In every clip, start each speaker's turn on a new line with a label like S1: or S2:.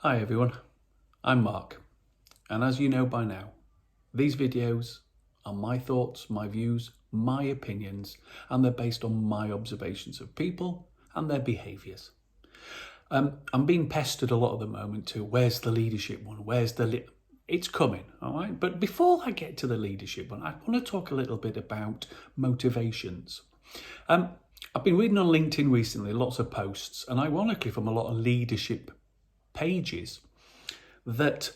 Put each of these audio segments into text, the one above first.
S1: Hi everyone, I'm Mark, and as you know by now, these videos are my thoughts, my views, my opinions, and they're based on my observations of people and their behaviours. I'm being pestered a lot at the moment to where's the leadership one, it's coming, all right? But before I get to the leadership one, I want to talk a little bit about motivations. I've been reading on LinkedIn recently, lots of posts, and ironically from a lot of leadership pages, that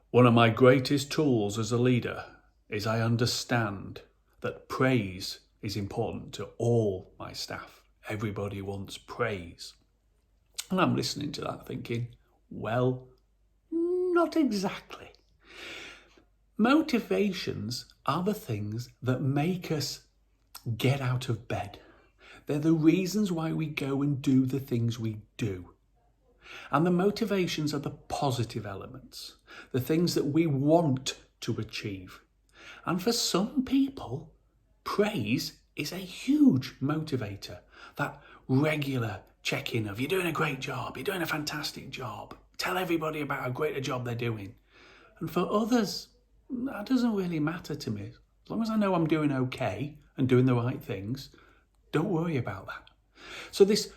S1: one of my greatest tools as a leader is I understand that praise is important to all my staff. Everybody wants praise. And I'm listening to that thinking, well, not exactly. Motivations are the things that make us get out of bed. They're the reasons why we go and do the things we do. And the motivations are the positive elements, the things that we want to achieve. And for some people, praise is a huge motivator. That regular check-in of, you're doing a great job, you're doing a fantastic job. Tell everybody about how great a job they're doing. And for others, that doesn't really matter to me. As long as I know I'm doing okay and doing the right things, don't worry about that. So this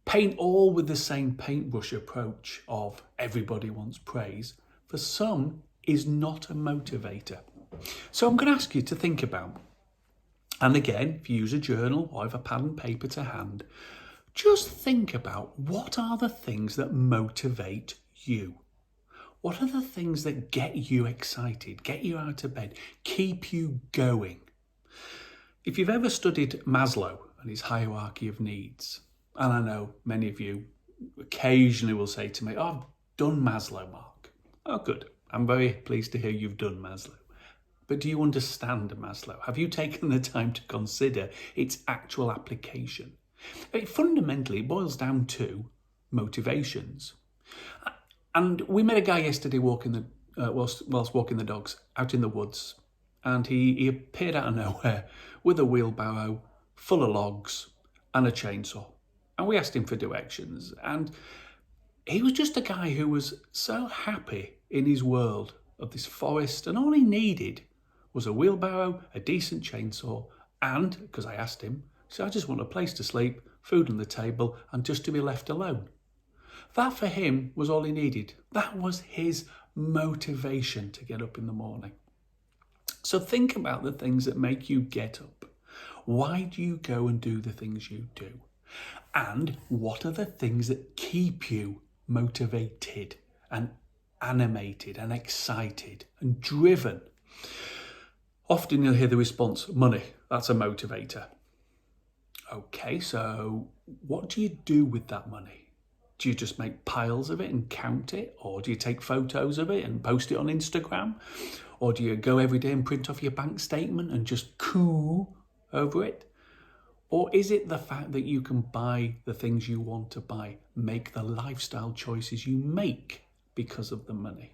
S1: paint all with the same paintbrush approach of everybody wants praise, for some is not a motivator. So I'm going to ask you to think about, and again, if you use a journal or have a pad and paper to hand, just think about what are the things that motivate you? What are the things that get you excited, get you out of bed, keep you going? If you've ever studied Maslow and his hierarchy of needs, and I know many of you occasionally will say to me, oh, I've done Maslow, Mark. Oh, good. I'm very pleased to hear you've done Maslow. But do you understand Maslow? Have you taken the time to consider its actual application? Fundamentally, it boils down to motivations. And we met a guy yesterday whilst walking the dogs out in the woods. And he appeared out of nowhere with a wheelbarrow full of logs and a chainsaw. And we asked him for directions, and he was just a guy who was so happy in his world of this forest, and all he needed was a wheelbarrow, a decent chainsaw, and, because I asked him, so I just want a place to sleep, food on the table, and just to be left alone. That for him was all he needed. That was his motivation to get up in the morning. So think about the things that make you get up. Why do you go and do the things you do? And what are the things that keep you motivated and animated and excited and driven? Often you'll hear the response, money, that's a motivator. Okay, so what do you do with that money? Do you just make piles of it and count it? Or do you take photos of it and post it on Instagram? Or do you go every day and print off your bank statement and just coo over it? Or is it the fact that you can buy the things you want to buy, make the lifestyle choices you make because of the money?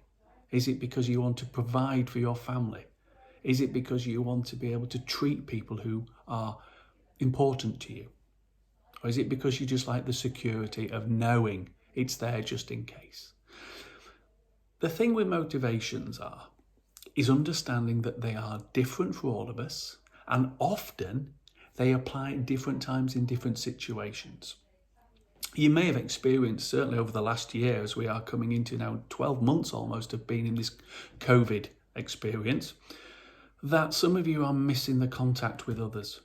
S1: Is it because you want to provide for your family? Is it because you want to be able to treat people who are important to you? Or is it because you just like the security of knowing it's there just in case? The thing with motivations is understanding that they are different for all of us, and often they apply at different times in different situations. You may have experienced, certainly over the last year, as we are coming into now 12 months almost of being in this COVID experience, that some of you are missing the contact with others,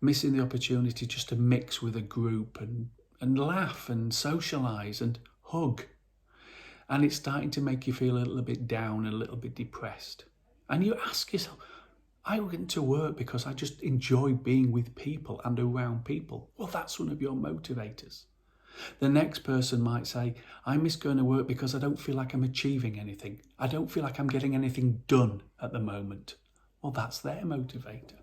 S1: missing the opportunity just to mix with a group and laugh and socialise and hug. And it's starting to make you feel a little bit down and a little bit depressed. And you ask yourself, I went to work because I just enjoy being with people and around people. Well, that's one of your motivators. The next person might say, I miss going to work because I don't feel like I'm achieving anything. I don't feel like I'm getting anything done at the moment. Well, that's their motivator.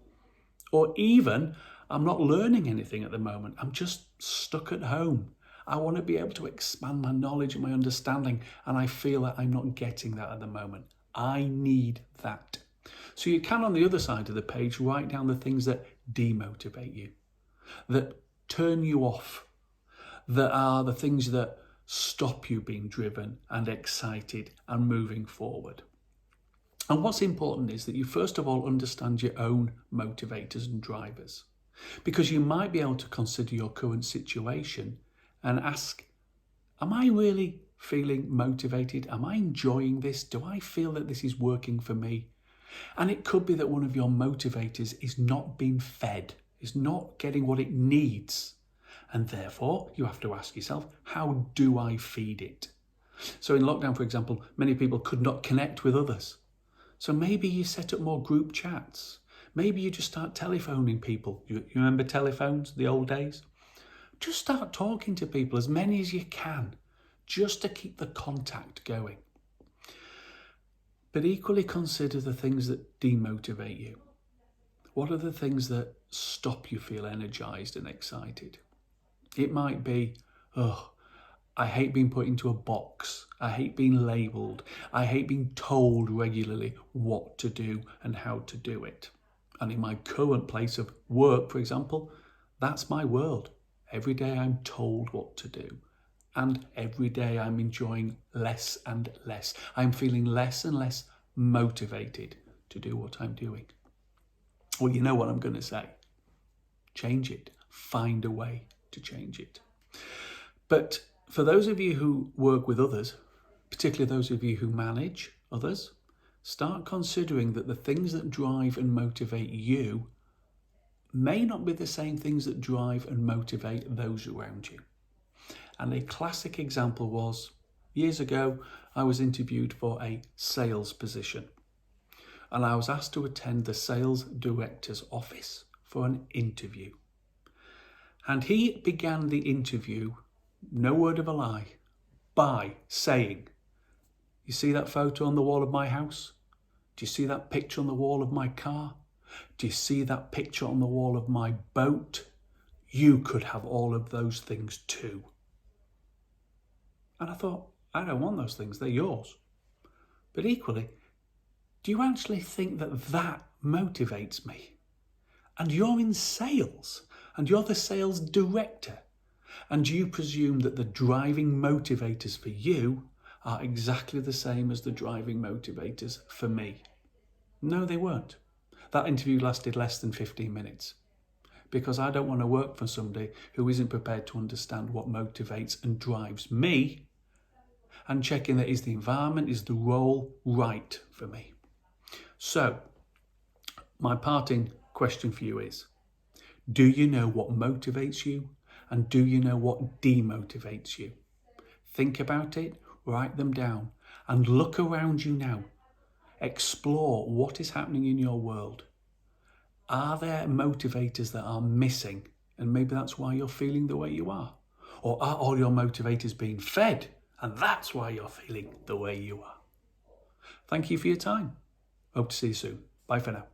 S1: Or even, I'm not learning anything at the moment. I'm just stuck at home. I want to be able to expand my knowledge and my understanding, and I feel that I'm not getting that at the moment. I need that. So you can, on the other side of the page, write down the things that demotivate you, that turn you off, that are the things that stop you being driven and excited and moving forward. And what's important is that you first of all understand your own motivators and drivers, because you might be able to consider your current situation and ask, am I really feeling motivated? Am I enjoying this? Do I feel that this is working for me? And it could be that one of your motivators is not being fed, is not getting what it needs. And therefore, you have to ask yourself, how do I feed it? So in lockdown, for example, many people could not connect with others. So maybe you set up more group chats. Maybe you just start telephoning people. You remember telephones, the old days? Just start talking to people, as many as you can, just to keep the contact going. But equally consider the things that demotivate you. What are the things that stop you feel energized and excited? It might be, I hate being put into a box. I hate being labelled. I hate being told regularly what to do and how to do it. And in my current place of work, for example, that's my world. Every day I'm told what to do. And every day I'm enjoying less and less. I'm feeling less and less motivated to do what I'm doing. Well, you know what I'm going to say. Change it. Find a way to change it. But for those of you who work with others, particularly those of you who manage others, start considering that the things that drive and motivate you may not be the same things that drive and motivate those around you. And a classic example was, years ago, I was interviewed for a sales position. And I was asked to attend the sales director's office for an interview. And he began the interview, no word of a lie, by saying, you see that photo on the wall of my house? Do you see that picture on the wall of my car? Do you see that picture on the wall of my boat? You could have all of those things too. And I thought, I don't want those things, they're yours. But equally, do you actually think that that motivates me? And you're in sales, and you're the sales director, and you presume that the driving motivators for you are exactly the same as the driving motivators for me. No, they weren't. That interview lasted less than 15 minutes because I don't want to work for somebody who isn't prepared to understand what motivates and drives me and checking that is the environment, is the role right for me. So, my parting question for you is, do you know what motivates you and do you know what demotivates you? Think about it, write them down and look around you now. Explore what is happening in your world. Are there motivators that are missing? And maybe that's why you're feeling the way you are. Or are all your motivators being fed? And that's why you're feeling the way you are. Thank you for your time. Hope to see you soon. Bye for now.